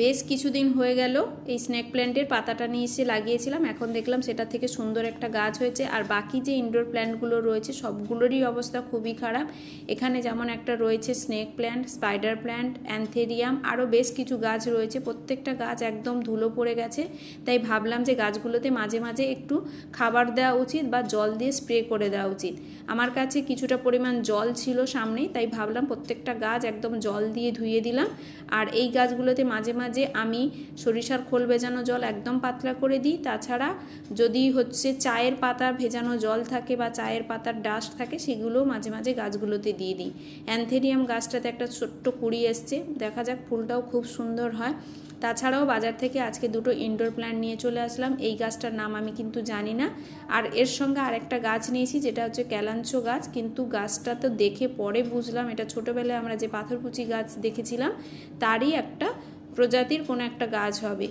বেশ কিছুদিন হয়ে গেল এই স্নেক প্ল্যান্টের পাতাটা নিয়ে এসে লাগিয়েছিলাম, এখন দেখলাম সেটা থেকে সুন্দর একটা গাছ হয়েছে। আর বাকি যে ইনডোর প্ল্যান্টগুলো রয়েছে সবগুলোরই অবস্থা খুবই খারাপ। এখানে যেমন একটা রয়েছে স্নেক প্ল্যান্ট, স্পাইডার প্ল্যান্ট, অ্যান্থেরিয়াম, আরও বেশ কিছু গাছ রয়েছে, প্রত্যেকটা গাছ একদম ধুলো পড়ে গেছে। তাই ভাবলাম যে গাছগুলোতে মাঝে মাঝে একটু খাবার দেওয়া উচিত বা জল দিয়ে স্প্রে করে দেওয়া উচিত। আমার কাছে কিছুটা পরিমাণ জল ছিল সামনেই, তাই ভাবলাম প্রত্যেকটা গাছ একদম জল দিয়ে ধুয়ে দিলাম। আর এই গাছগুলোতে মাঝে মাঝে আমি সরিষার খোল ভেজানো জল একদম পাতলা করে দিই। তাছাড়া যদি চায়ের পাতা ভেজানো জল থাকে বা চায়ের পাতার ডাস্ট থাকে সেগুলোও মাঝে মাঝে গাছগুলোতে দিয়ে দিই। অ্যান্থেরিয়াম গাছটাতে একটা ছোট্ট কুঁড়ি এসছে, দেখা যাক, ফুলটাও খুব সুন্দর হয়। তাছাড়াও বাজার থেকে আজকে দুটো ইনডোর প্ল্যান্ট নিয়ে চলে আসলাম। এই গাছটার নাম আমি কিন্তু জানি না। আর এর সঙ্গে আরেকটা গাছ নিয়েছি যেটা হচ্ছে ক্যালাঞ্চো গাছ, কিন্তু গাছটা তো দেখে পরে বুঝলাম এটা ছোটোবেলায় আমরা যে পাথরকুচি গাছ দেখেছিলাম তারই একটা প্রজাতির কোনো একটা গাছ হবে।